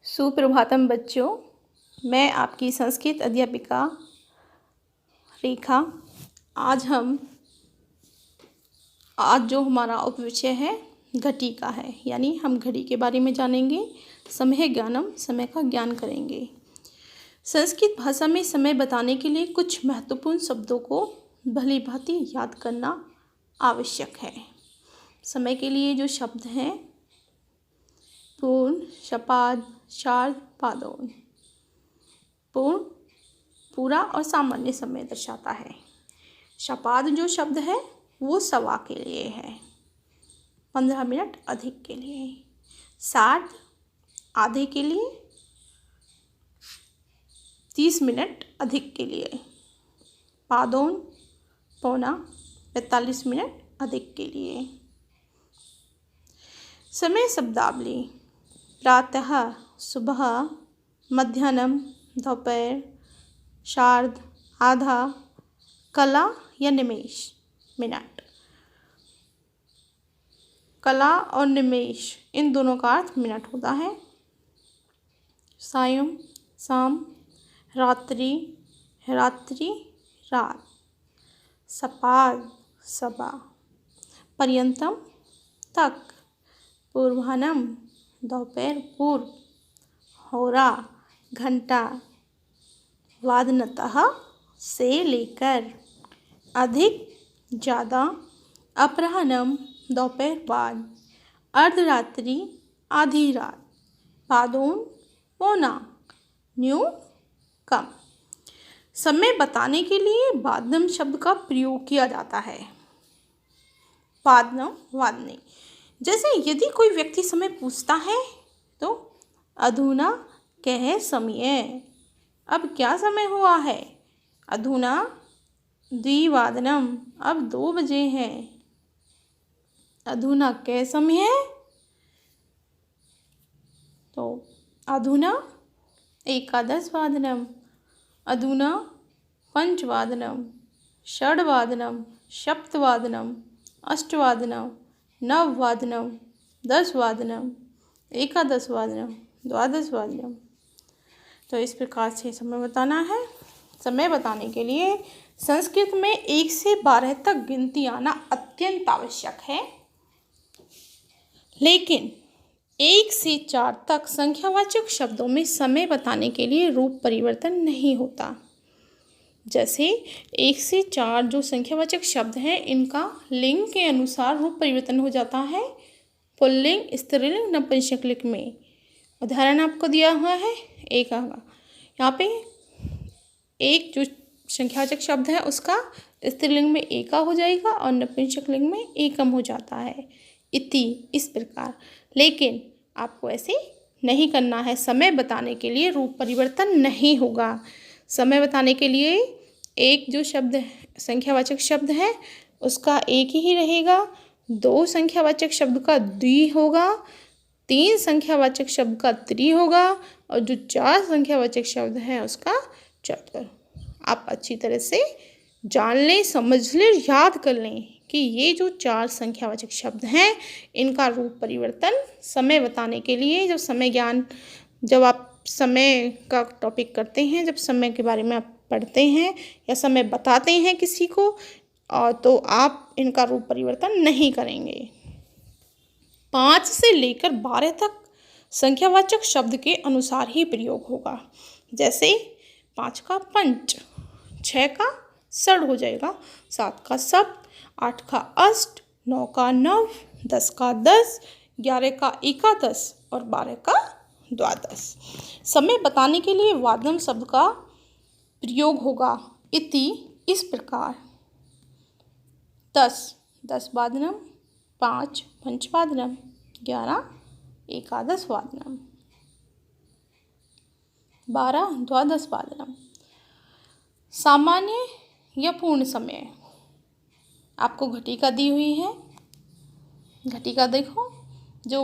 सुप्रभातम बच्चों, मैं आपकी संस्कृत अध्यापिका रेखा। आज जो हमारा उपविषय है घटिका है, यानी हम घड़ी के बारे में जानेंगे। समय ज्ञानम, समय का ज्ञान करेंगे। संस्कृत भाषा में समय बताने के लिए कुछ महत्वपूर्ण शब्दों को भली भांति याद करना आवश्यक है। समय के लिए जो शब्द हैं पूर्ण, शपाद, शार्द, पादोन। पूर्ण पूरा और सामान्य समय दर्शाता है। शपाद जो शब्द है वो सवा के लिए है, 15 मिनट अधिक के लिए। शार्द आधे के लिए, 30 मिनट अधिक के लिए। पादोन पौना, 45 मिनट अधिक के लिए। समय शब्दावली: प्रातः सुबह, मध्याह्न दोपहर, शार्द आधा, कला या निमेष मिनट। कला और निमेष इन दोनों का अर्थ मिनट होता है। सायं शाम, रात्रि रात्रि रात, सपाद सबा, पर्यंतम तक, पूर्वाह्नम दोपहर पूर्व, होरा घंटा, वादनतः से लेकर, अधिक ज़्यादा, अपराह्नम दोपहर बाद, अर्धरात्रि आधी रात, पादोन पौना, न्यून कम। समय बताने के लिए वादनम शब्द का प्रयोग किया जाता है। वादनम वादने, जैसे यदि कोई व्यक्ति समय पूछता है तो अधुना कह समय, अब क्या समय हुआ है। अधुना द्विवादनम, अब 2 बजे हैं। अधुना कै समय, तो अधुना एकादशवादनम, अधुना पंचवादनम, षड्वादनम, सप्तवादनम, अष्टवादनम, नववादनम, 10वादनम, एकादशवादनम, द्वादशवादनम। तो इस प्रकार से समय बताना है। समय बताने के लिए संस्कृत में 1 से 12 तक गिनती आना अत्यंत आवश्यक है, लेकिन 1 से 4 तक संख्यावाचक शब्दों में समय बताने के लिए रूप परिवर्तन नहीं होता। जैसे 1 से 4 जो संख्यावाचक शब्द हैं, इनका लिंग के अनुसार रूप परिवर्तन हो जाता है। पुल्लिंग, स्त्रीलिंग, नपुंसकलिंग में। उदाहरण आपको दिया हुआ है एक यहाँ पे एक जो संख्यावाचक शब्द है उसका स्त्रीलिंग में एका हो जाएगा और नपुंसकलिंग में एकम हो जाता है, इति, इस प्रकार। लेकिन आपको ऐसे नहीं करना है। समय बताने के लिए रूप परिवर्तन नहीं होगा। समय बताने के लिए एक जो शब्द संख्यावाचक शब्द है उसका एक ही रहेगा, 2 संख्यावाचक शब्द का द्वि होगा, 3 संख्यावाचक शब्द का त्रि होगा और जो 4 संख्यावाचक शब्द है उसका चतुर। आप अच्छी तरह से जान लें, समझ लें, याद कर लें कि ये जो 4 संख्यावाचक शब्द हैं इनका रूप परिवर्तन समय बताने के लिए, जब समय ज्ञान, जब आप समय का टॉपिक करते हैं, जब समय के बारे में आप पढ़ते हैं या समय बताते हैं किसी को, और तो आप इनका रूप परिवर्तन नहीं करेंगे। 5 से लेकर 12 तक संख्यावाचक शब्द के अनुसार ही प्रयोग होगा। जैसे 5 का पंच, 6 का षड हो जाएगा, 7 का सप्त, 8 का अष्ट, 9 का नव, 10 का 10, 11 का एकादश और 12 का द्वादश। समय बताने के लिए वादनम शब्द का प्रयोग होगा, इति, इस प्रकार। 10 वादनम, 5 पंचवादनम, 11 एकादशवादनम, 12 द्वादशवादनम। सामान्य या पूर्ण समय, आपको घटिका दी हुई है। घटिका देखो, जो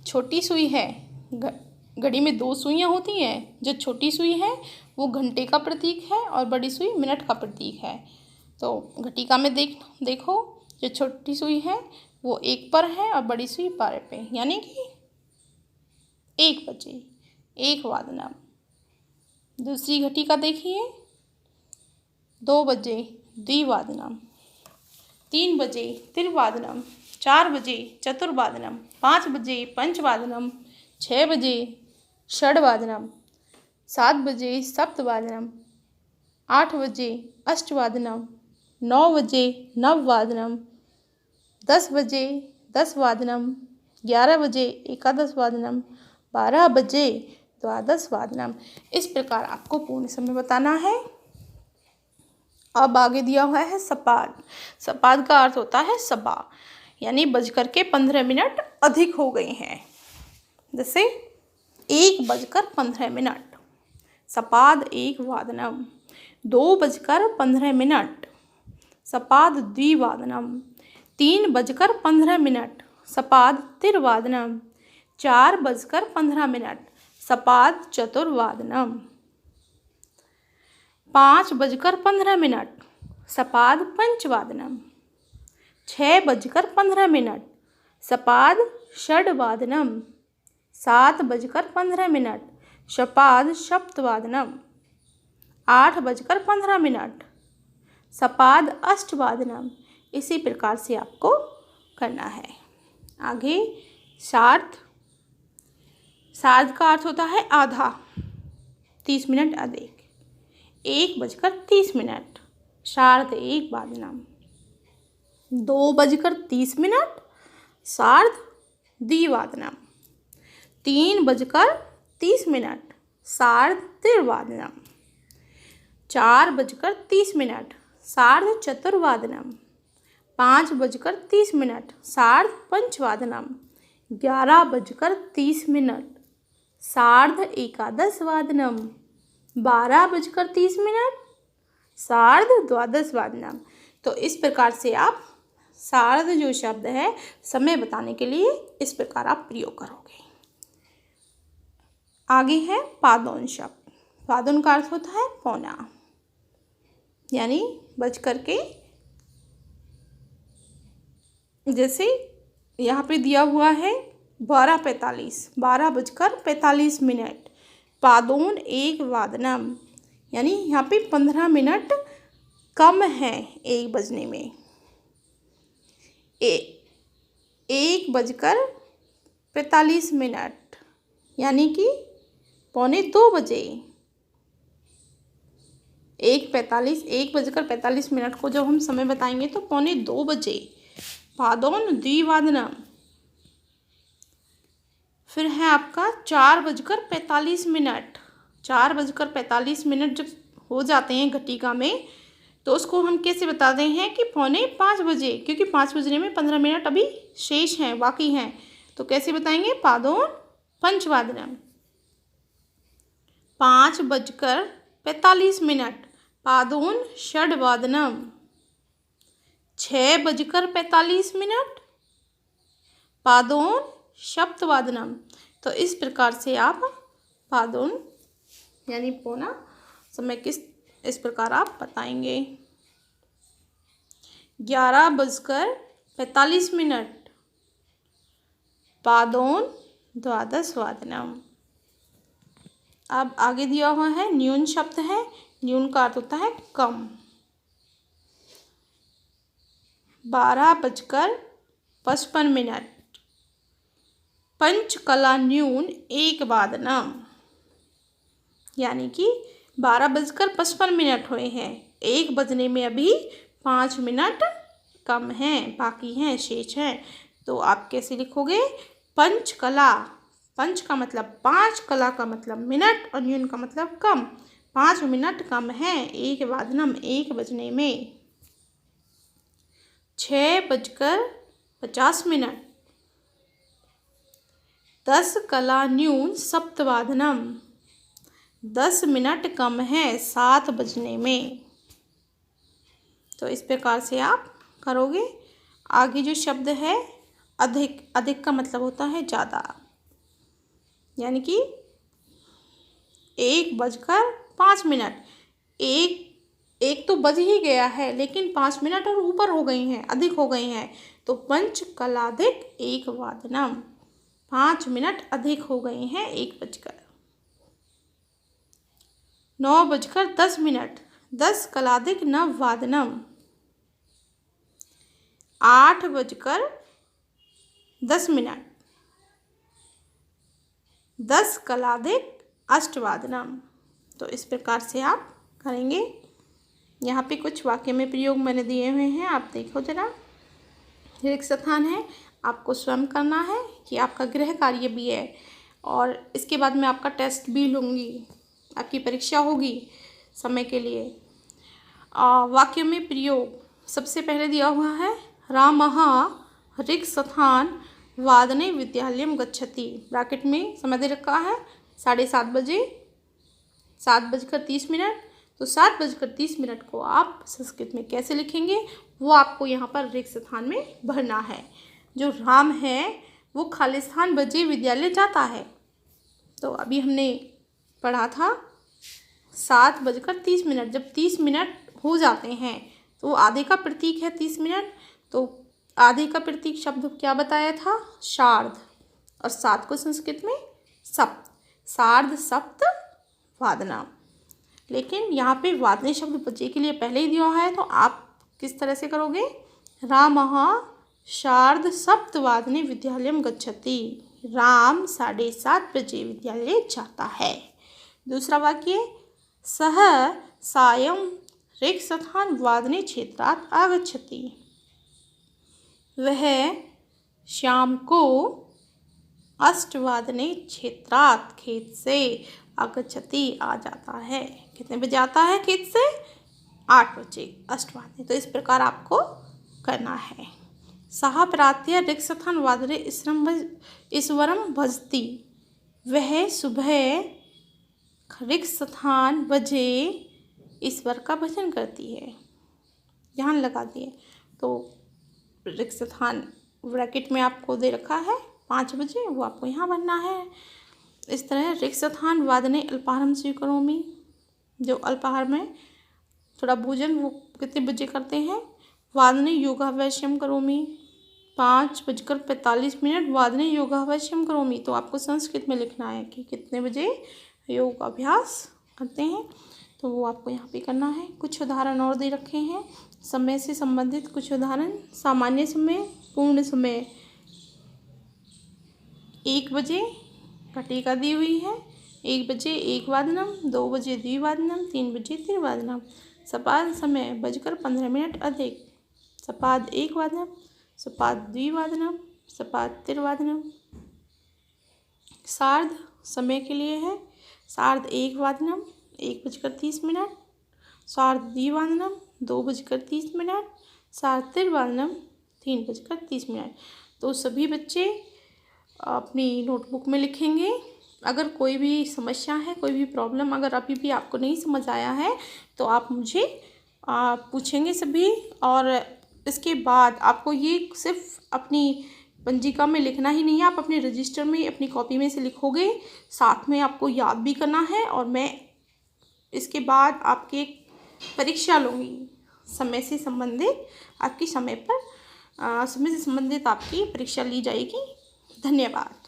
छोटी सुई है, घड़ी में 2 सुइयाँ होती हैं। जो छोटी सुई है वो घंटे का प्रतीक है और बड़ी सुई मिनट का प्रतीक है। तो घटिका में देखो, जो छोटी सुई है वो 1 पर है और बड़ी सुई 12 पे, यानी कि 1 बजे। एकवादनम। दूसरी घटिका देखिए, 2 बजे द्विवादनम, 3 बजे त्रिवादनम, 4 बजे चतुर्वादनम, 5 बजे पंचवादनम, 6 बजे षड्वादनम, 7 बजे सप्तवादनम, 8 बजे अष्टवादनम, 9 बजे नववादनम, 10 बजे दसवादनम, 11 बजे एकादशवादनम, 12 बजे द्वादशवादनम। इस प्रकार आपको पूर्ण समय बताना है। अब आगे दिया हुआ है सपाद। सपाद का अर्थ होता है सबा, यानी बजकर के 15 मिनट अधिक हो गए हैं। जैसे 1:15, सपाद एकवादनम। 2:15, सपाद द्विवादनम। 3:15, सपाद त्रिवादनम। 4:15, सपाद चतुर्वादनम। 5:15, सपाद पंचवादनम। 6:15, सपाद षड्वादनम। 7:15, सपाद सप्तवादनम। 8:15, सपाद अष्टवादनम। इसी प्रकार से आपको करना है। आगे सार्ध। सार्ध का अर्थ होता है आधा, 30 मिनट अधिक। 1:30, सार्ध एकवादनम। 2:30, सार्ध द्विवादनम। 3:30, सार्ध त्रिवादनम। 4:30, सार्ध चतुर्वादनम। 5:30, सार्ध पंचवादनम। 11:30, सार्ध एकादशवादनम। 12:30, सार्ध द्वादशवादनम। तो इस प्रकार से आप सार्ध जो शब्द है समय बताने के लिए इस प्रकार आप प्रयोग करोगे। आगे है पादोन शब्द। पादोन का अर्थ होता है पौना, यानी बजकर के, जैसे यहाँ पे दिया हुआ है 12:45, 12:45, पादोन एकवादनम, यानी यहाँ पे 15 मिनट कम है 1 बजने में। 1:45, यानी कि 1:45 1:45 को जब हम समय बताएंगे तो 1:45 पादोन द्विवादनम। फिर है आपका 4:45, 4:45 जब हो जाते हैं घटिका में तो उसको हम कैसे बताते हैं कि 4:45 बजे, क्योंकि 5 बजने में 15 मिनट अभी शेष हैं, बाकी हैं। तो कैसे बताएंगे? पादोन पंचवादनम। 5:45, पादोन षड्वादनम। 6:45, पादोन सप्तवादनम। तो इस प्रकार से आप पादोन यानी पौना समय इस प्रकार आप बताएंगे। 11:45, पादोन द्वादशवादनम। अब आगे दिया हुआ है न्यून शब्द है। न्यून का अर्थ होता है कम। 12:55, पंचकला न्यून एकवादनम, यानी कि 12:55 हुए हैं, 1 बजने में अभी 5 मिनट कम हैं, बाकी हैं, शेष हैं। तो आप कैसे लिखोगे? पंचकला, पंच का मतलब 5, कला का मतलब मिनट और न्यून का मतलब कम, 5 मिनट कम है एकवादनम 1 बजने में। 6:50, 10 कला न्यून सप्तवादनम, 10 मिनट कम है 7 बजने में। तो इस प्रकार से आप करोगे। आगे जो शब्द है अधिक, अधिक का मतलब होता है ज़्यादा, यानी कि 1:05, एक तो बज ही गया है लेकिन 5 मिनट और ऊपर हो गई हैं, अधिक हो गई हैं। तो पंचकलाधिक एकवादनम, 5 मिनट अधिक हो गए हैं 1 बजकर। 9:10 10 कलादिक नववादनम। 8:10 10 कलादिक अष्टवादनम। तो इस प्रकार से आप करेंगे। यहाँ पे कुछ वाक्य में प्रयोग मैंने दिए हुए हैं, आप देखो जरा। रिक्त स्थान है, आपको स्वयं करना है, कि आपका गृह कार्य भी है और इसके बाद मैं आपका टेस्ट भी लूँगी, आपकी परीक्षा होगी समय के लिए। वाक्य में प्रयोग सबसे पहले दिया हुआ है रामः रिक्त स्थान वादने विद्यालयम गच्छति। ब्रैकेट में समय दे रखा है 7:30 बजे, 7:30। तो 7:30 को आप संस्कृत में कैसे लिखेंगे वो आपको यहाँ पर रिक्त स्थान में भरना है। जो राम है वो खालिस्तान बजे विद्यालय जाता है। तो अभी हमने पढ़ा था 7:30। जब 30 मिनट हो जाते हैं तो आधे का प्रतीक है 30 मिनट। तो आधे का प्रतीक शब्द क्या बताया था? शार्ध। और 7 को संस्कृत में सप्त, सार्ध सप्त वादना। लेकिन यहाँ पे वादने शब्द बजे के लिए पहले ही दिया है, तो आप किस तरह से करोगे? रामः शार्ध सप्त वादने विद्यालयम गच्छति। राम 7:30 बजे विद्यालय जाता है। दूसरा वाक्य सह सायं रिक्त स्थान वादने क्षेत्रात् आगच्छति। वह शाम को 8:00 क्षेत्रात् खेत से आगच्छति आ जाता है। कितने बजे आता है खेत से? 8 बजे, 8:00। तो इस प्रकार आपको करना है। सह प्रातः रिक्त स्थान वादने ईश्वरम भजति। वह सुबह रिक्त स्थान बजे ईश्वर का भजन करती है। ध्यान लगा दिए। तो रिक्त स्थान ब्रैकेट में आपको दे रखा है 5 बजे, वो आपको यहाँ भरना है। इस तरह रिक्त स्थान वादने अल्पाहारम स्वीकरोमि। जो अल्पाहार में थोड़ा भोजन वो कितने बजे करते हैं? वादने योगाभ्यासम करोमि। 5:45 वादने योगाभ्यासम करोमि। तो आपको संस्कृत में लिखना है कि कितने बजे योग अभ्यास करते हैं, तो वो आपको यहाँ पे करना है। कुछ उदाहरण और दे रखे हैं समय से संबंधित। कुछ उदाहरण: सामान्य समय, पूर्ण समय 1 बजे घटिका दी हुई है, 1 बजे 1 वादनम, 2 बजे द्विवादनम, 3 बजे त्रिवादनम। सपाद समय 15:15 अधिक, सपाद 1 वादनम, सपाद द्विवादनम, सपाद त्रिवादनम। सार्ध समय के लिए है, सार्ध 1 वादनम 1:30, सार्ध द्विवादनम 2:30, सार्ध त्रिवादनम 3:30। तो सभी बच्चे अपनी नोटबुक में लिखेंगे। अगर कोई भी समस्या है, कोई भी प्रॉब्लम अगर अभी भी आपको नहीं समझ आया है तो आप मुझे पूछेंगे सभी। और इसके बाद आपको ये सिर्फ अपनी पंजिका में लिखना ही नहीं है, आप अपने रजिस्टर में अपनी कॉपी में से लिखोगे, साथ में आपको याद भी करना है। और मैं इसके बाद आपकी परीक्षा लूँगी समय से संबंधित। आपकी समय से संबंधित आपकी परीक्षा ली जाएगी। धन्यवाद।